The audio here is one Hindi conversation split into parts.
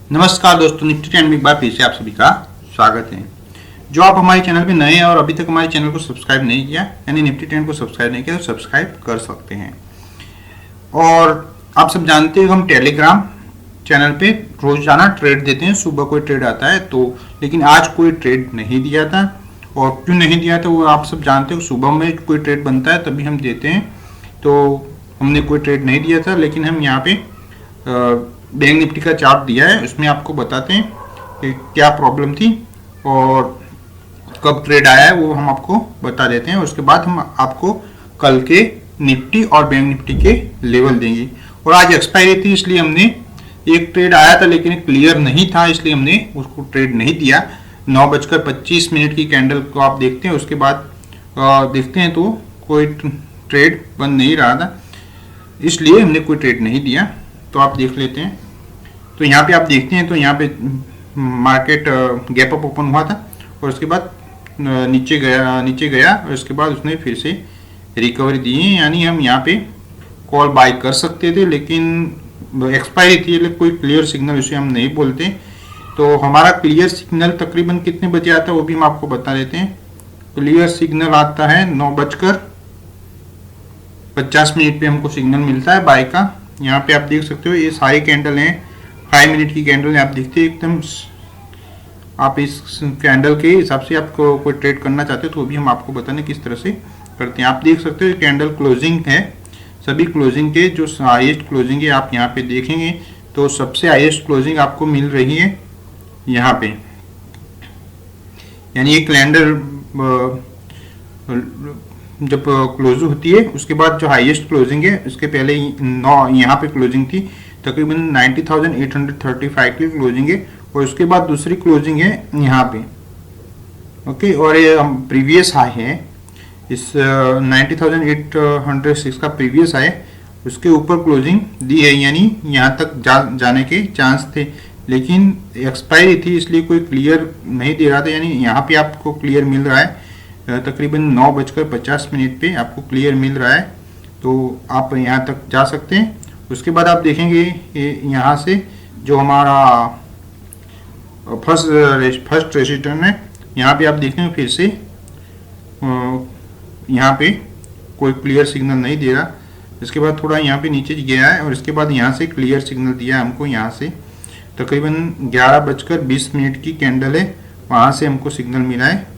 नमस्कार दोस्तों, निफ्टी ट्रेंड में एक बार फिर से आप सभी का स्वागत है। जो आप हमारे चैनल पे नए हैं और अभी तक हमारे चैनल को सब्सक्राइब नहीं किया, यानी निफ्टी ट्रेंड को सब्सक्राइब नहीं किया, तो सब्सक्राइब कर सकते हैं। और आप सब जानते हैं हम टेलीग्राम चैनल पे रोजाना ट्रेड देते हैं। सुबह कोई ट्रेड आता है तो, लेकिन आज कोई ट्रेड नहीं दिया था। और क्यों नहीं दिया था वो आप सब जानते हो। सुबह में कोई ट्रेड बनता है तभी हम देते हैं, तो हमने कोई ट्रेड नहीं दिया था। लेकिन हम यहाँ पे बैंक निफ्टी का चार्ट दिया है, उसमें आपको बताते हैं कि क्या प्रॉब्लम थी और कब ट्रेड आया है, वो हम आपको बता देते हैं। उसके बाद हम आपको कल के निफ्टी और बैंक निफ्टी के लेवल देंगे। और आज एक्सपायरी थी, इसलिए हमने एक ट्रेड आया था लेकिन क्लियर नहीं था, इसलिए हमने उसको ट्रेड नहीं दिया। 9:25 की कैंडल को आप देखते हैं, उसके बाद देखते हैं तो कोई ट्रेड बन नहीं रहा था, इसलिए हमने कोई ट्रेड नहीं दिया। तो आप देख लेते हैं। तो यहाँ पे आप देखते हैं तो यहाँ पे मार्केट गैप अप ओपन हुआ था और उसके बाद नीचे गया और उसके बाद उसने फिर से रिकवरी दी है। यानी हम यहाँ पे कॉल बाय कर सकते थे, लेकिन एक्सपायरी थी, लेकिन कोई क्लियर सिग्नल उसे हम नहीं बोलते। तो हमारा क्लियर सिग्नल तकरीबन कितने बजे आता है वो भी हम आपको बता देते हैं। क्लियर सिग्नल आता है 9:50 पे हमको सिग्नल मिलता है बाय का। यहाँ पे आप देख सकते हो ये सारी कैंडल हैं, 5 मिनट की कैंडल है। आप देखते हैं एकदम, आप इस कैंडल के हिसाब से आपको कोई ट्रेड करना चाहते हो तो भी हम आपको बताने किस तरह से करते हैं। आप देख सकते हो कैंडल क्लोजिंग है, सभी क्लोजिंग के जो हाईएस्ट क्लोजिंग है आप यहाँ पे देखेंगे तो सबसे हाईएस्ट क्लोजिंग आपको मिल रही है यहाँ पे। यानी ये कैलेंडर जब क्लोज होती है उसके बाद जो हाईएस्ट क्लोजिंग है, उसके पहले यहाँ पे क्लोजिंग थी तकरीबन 90,835 की क्लोजिंग है। और उसके बाद दूसरी क्लोजिंग है यहाँ पे, ओके। और ये प्रीवियस हाई है, इस 90,806 का प्रीवियस हाई, उसके ऊपर क्लोजिंग दी है। यानी यहाँ तक जाने के चांस थे, लेकिन एक्सपायरी थी इसलिए कोई क्लियर नहीं दे रहा था। यानी यहाँ पे आपको क्लियर मिल रहा है तकरीबन 9:50 पे आपको क्लियर मिल रहा है, तो आप यहाँ तक जा सकते हैं। उसके बाद आप देखेंगे यहाँ से जो हमारा फर्स्ट रेजिस्टेंस है, यहाँ पे आप देखेंगे फिर से यहाँ पे कोई क्लियर सिग्नल नहीं दे रहा। इसके बाद थोड़ा यहाँ पे नीचे गया है और इसके बाद यहाँ से क्लियर सिग्नल दिया हमको। यहाँ से तकरीबन 11:20 की कैंडल है, वहाँ से हमको सिग्नल मिला है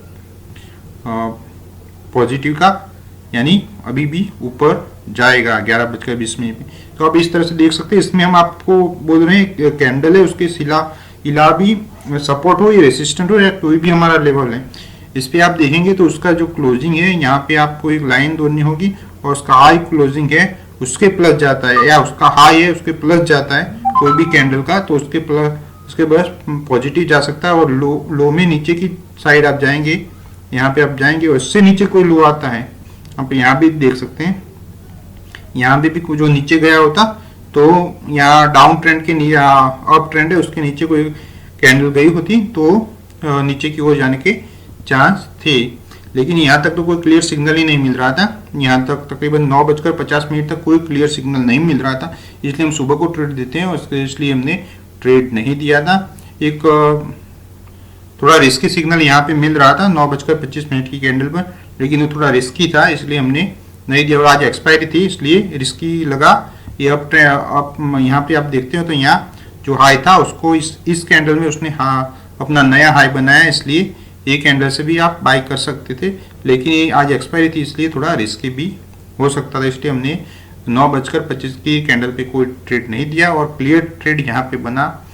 पॉजिटिव का, यानी अभी भी ऊपर जाएगा 11:20 पे। तो आप इस तरह से देख सकते हैं। इसमें हम आपको बोल रहे हैं कैंडल है, उसके इला भी सपोर्ट हो या रेसिस्टेंट हो या कोई भी हमारा लेवल है, इस पे आप देखेंगे तो उसका जो क्लोजिंग है यहाँ पे आपको एक लाइन दौड़नी होगी और उसका हाई क्लोजिंग है उसके प्लस जाता है, या उसका हाई है उसके प्लस जाता है कोई भी कैंडल का, तो उसके प्लस पॉजिटिव जा सकता है। और लो में नीचे की साइड आप जाएंगे, यहाँ पे आप जाएंगे और इससे नीचे कोई लो आता है, आप यहाँ भी देख सकते हैं। यहाँ पे भी जो नीचे गया होता तो यहाँ डाउन ट्रेंड के अप ट्रेंड है उसके नीचे कोई कैंडल गई होती तो नीचे की ओर जाने के चांस थे। लेकिन यहाँ तक तो कोई क्लियर सिग्नल ही नहीं मिल रहा था। यहाँ तक तकरीबन 9:50 तक कोई क्लियर सिग्नल नहीं मिल रहा था, इसलिए हम सुबह को ट्रेड देते हैं और इसलिए हमने ट्रेड नहीं दिया था। एक थोड़ा रिस्की सिग्नल यहाँ पे मिल रहा था 9:25 की कैंडल पर, लेकिन वो थोड़ा रिस्की था इसलिए हमने नहीं दिया। और आज एक्सपायरी थी इसलिए रिस्की लगा। ये अब यहाँ पे आप देखते हो तो यहाँ जो हाई था उसको इस कैंडल में उसने अपना नया हाई बनाया, इसलिए ये कैंडल से भी आप बाय कर सकते थे। लेकिन ये आज एक्सपायरी थी इसलिए थोड़ा रिस्की भी हो सकता था, इसलिए हमने 9:25 की कैंडल पे कोई ट्रेड नहीं दिया और क्लियर ट्रेड यहाँ पे बना,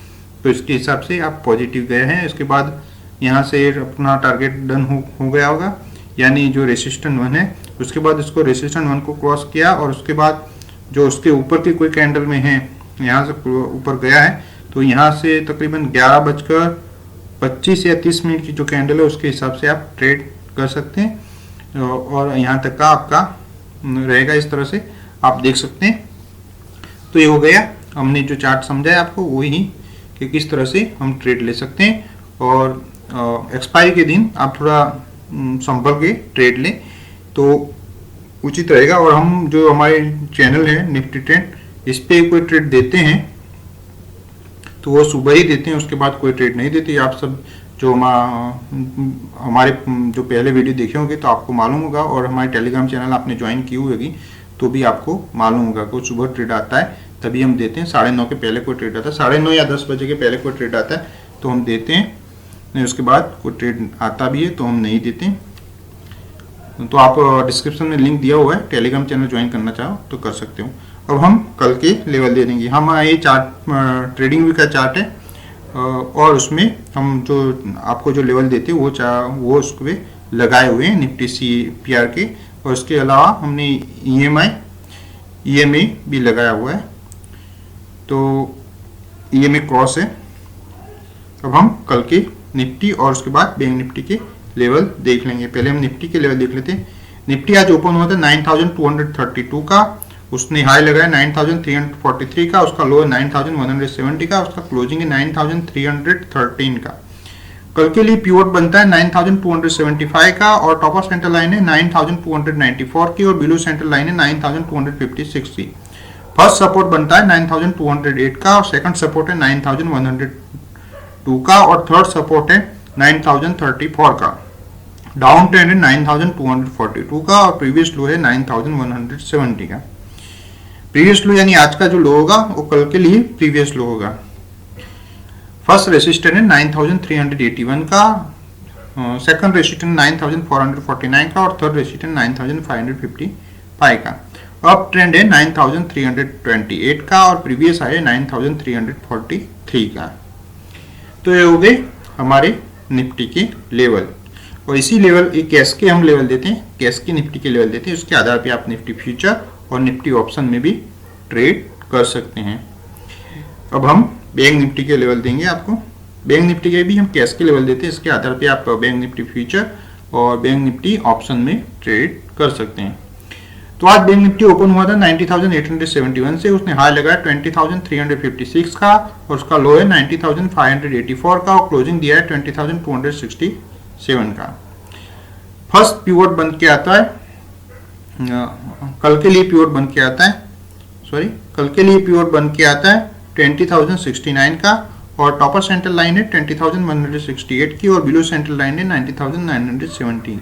तो इसके हिसाब से आप पॉजिटिव गए हैं। इसके बाद यहाँ से अपना टारगेट डन हो गया होगा, यानी जो रेसिस्टेंट 1 है, उसके बाद इसको रेसिस्टेंट 1 को क्रॉस किया और उसके बाद जो उसके ऊपर की कोई कैंडल में है यहाँ से ऊपर गया है, तो यहाँ से तकरीबन 11:25 या 30 की जो कैंडल है उसके हिसाब से आप ट्रेड कर सकते हैं। और यहाँ तक का आपका रहेगा, इस तरह से आप देख सकते हैं। तो ये हो गया, हमने जो चार्ट समझाया आपको वही कि किस तरह से हम ट्रेड ले सकते हैं। और एक्सपायरी के दिन आप थोड़ा संभल के ट्रेड लें तो उचित रहेगा। और हम जो हमारे चैनल है निफ्टी ट्रेंड, इस पे कोई ट्रेड देते हैं तो वो सुबह ही देते हैं, उसके बाद कोई ट्रेड नहीं देते। आप सब जो हमारे जो पहले वीडियो देखे होंगे तो आपको मालूम होगा, और हमारे टेलीग्राम चैनल आपने ज्वाइन की होगी तो भी आपको मालूम होगा कि सुबह ट्रेड आता है तभी हम देते हैं। 9:30 के पहले कोई ट्रेड आता है, 9:30 या 10 बजे के पहले कोई ट्रेड आता है तो हम देते हैं, नहीं उसके बाद कोई ट्रेड आता भी है तो हम नहीं देते। तो आप डिस्क्रिप्शन में लिंक दिया हुआ है, टेलीग्राम चैनल ज्वाइन करना चाहो तो कर सकते हो। अब हम कल के लेवल दे देंगे। हम ये चार्ट ट्रेडिंग व्यू का चार्ट है, और उसमें हम जो आपको जो लेवल देते हैं वो उस पे लगाए हुए हैं निफ्टी CPR के, और उसके अलावा हमने EMA भी लगाया हुआ है, तो EMA क्रॉस है। अब हम कल के निफ्टी और उसके बाद बैंक निफ्टी के लेवल देख लेंगे। पहले हम निफ्टी के लेवल देख लेते हैं। निफ्टी आज ओपन हुआ था 9232 का, उसने हाई लगाया 9343 का, उसका लो 9170 का, उसका क्लोजिंग है 9313 का। कल के लिए पिवट बनता है 9275 का, और टॉपर सेंटर लाइन है 9294 की, और बिलो सेंटर लाइन है 9256 की। फर्स्ट सपोर्ट बनता है 9208 का, और सेकंड सपोर्ट है 9102 का, और थर्ड सपोर्ट है 9034 का। डाउन ट्रेंड है 9242 का, और प्रीवियस लो है 9170 का। प्रीवियस लो यानी आज का जो लो होगा वो कल के लिए प्रीवियस लो होगा। फर्स्ट रेसिस्टेंस है 9381 का, सेकंड रेसिस्टेंस 9449 का, और थर्ड रेसिस्टेंस 9555 का। अप ट्रेंड है 9328 का, और प्रीवियस हाई है 9343 का। तो ये हो गए हमारे निफ्टी के लेवल, और इसी लेवल ये कैश के हम लेवल देते हैं, कैश के निफ्टी के लेवल देते हैं। उसके आधार पे आप निफ्टी फ्यूचर और निफ्टी ऑप्शन में भी ट्रेड कर सकते हैं। अब हम बैंक निफ्टी के लेवल देंगे आपको। बैंक निफ्टी के भी हम कैश के लेवल देते हैं, इसके आधार पे आप बैंक निफ्टी फ्यूचर और बैंक निफ्टी ऑप्शन में ट्रेड कर सकते हैं। तो आज बैंक निफ्टी ओपन हुआ था 90,871 से, उसने हाई लगाया 20,356 का, और उसका लो है 90,584 का, और क्लोजिंग दिया है 20,267 का। फर्स्ट पिवट बन के आता है, कल के लिए पिवट बन के आता है, कल के लिए पिवट बन के आता है 20,069 का, और टॉपर सेंटर लाइन है 20,168 की, और बिलो सेंटर लाइन है 90,970 की।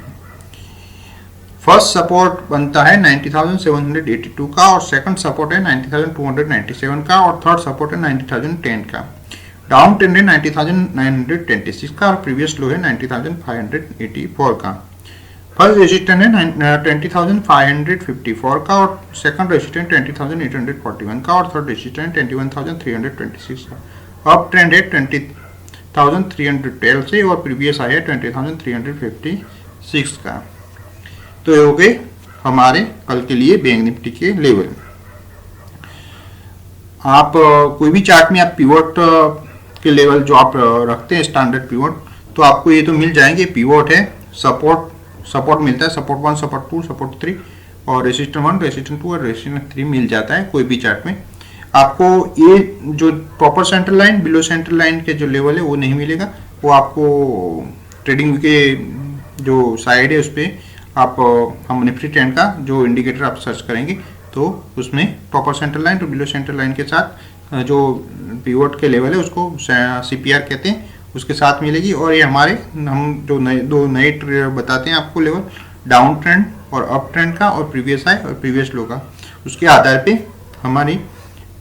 फर्स्ट सपोर्ट बनता है 90,782 का, और सेकंड सपोर्ट है 90,297 का, और थर्ड सपोर्ट है 90,010 का। डाउन ट्रेंड है 90,926 का, और प्रीवियस लो है 90,584 का। फर्स्ट रेजिस्टेंस है 20,554 का, और सेकंड रेजिस्टेंस 20,841 का, और थर्ड रेजिस्टेंस 21,326 का। अप ट्रेंड है 20,312 से, और प्रीवियस हाई है 20,356 का। तो ये हो गए हमारे कल के लिए बैंक निफ्टी के लेवल। आप कोई भी चार्ट में आप पिवट के लेवल जो आप रखते हैं स्टैंडर्ड पिवट, तो आपको ये तो मिल जाएंगे। पिवट है, सपोर्ट मिलता है, सपोर्ट 1, सपोर्ट 2, सपोर्ट 3, और रेसिस्टेंस 1, रेसिस्टेंस 2 और रेसिस्टेंस 3 मिल जाता है कोई भी चार्ट में। आपको ये जो proper centre line, below centre line के जो लेवल है वो नहीं मिलेगा, वो आपको ट्रेडिंग के जो साइड है उस पर आप हम निफ्टी ट्रेंड का जो इंडिकेटर आप सर्च करेंगे तो उसमें प्रॉपर सेंटर लाइन तो बिलो सेंटर लाइन के साथ जो पिवट के लेवल है उसको CPR कहते हैं, उसके साथ मिलेगी। और ये हमारे हम जो दो नए बताते हैं आपको लेवल, डाउन ट्रेंड और अप ट्रेंड का, और प्रीवियस हाई और प्रीवियस लो का, उसके आधार पे हमारी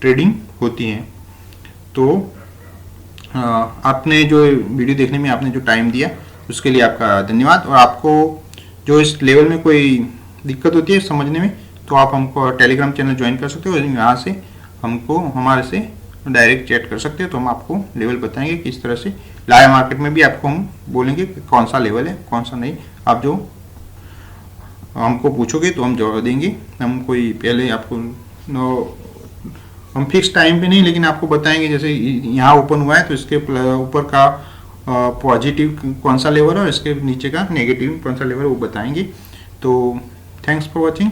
ट्रेडिंग होती है। तो आपने जो वीडियो देखने में आपने जो टाइम दिया उसके लिए आपका धन्यवाद। और आपको जो इस लेवल में कोई दिक्कत होती है समझने में तो आप हमको टेलीग्राम चैनल ज्वाइन कर सकते हो, यहाँ से हमको हमारे से डायरेक्ट चैट कर सकते हो, तो हम आपको लेवल बताएंगे किस तरह से। लाइव मार्केट में भी आपको हम बोलेंगे कि कौन सा लेवल है कौन सा नहीं, आप जो हमको पूछोगे तो हम जवाब देंगे। हम कोई पहले आपको हम फिक्स टाइम पे नहीं, लेकिन आपको बताएंगे जैसे यहाँ ओपन हुआ है तो इसके ऊपर का पॉजिटिव कौन सा लेवल है और इसके नीचे का नेगेटिव कौन सा लेवल है वो बताएंगे। तो थैंक्स फॉर वॉचिंग।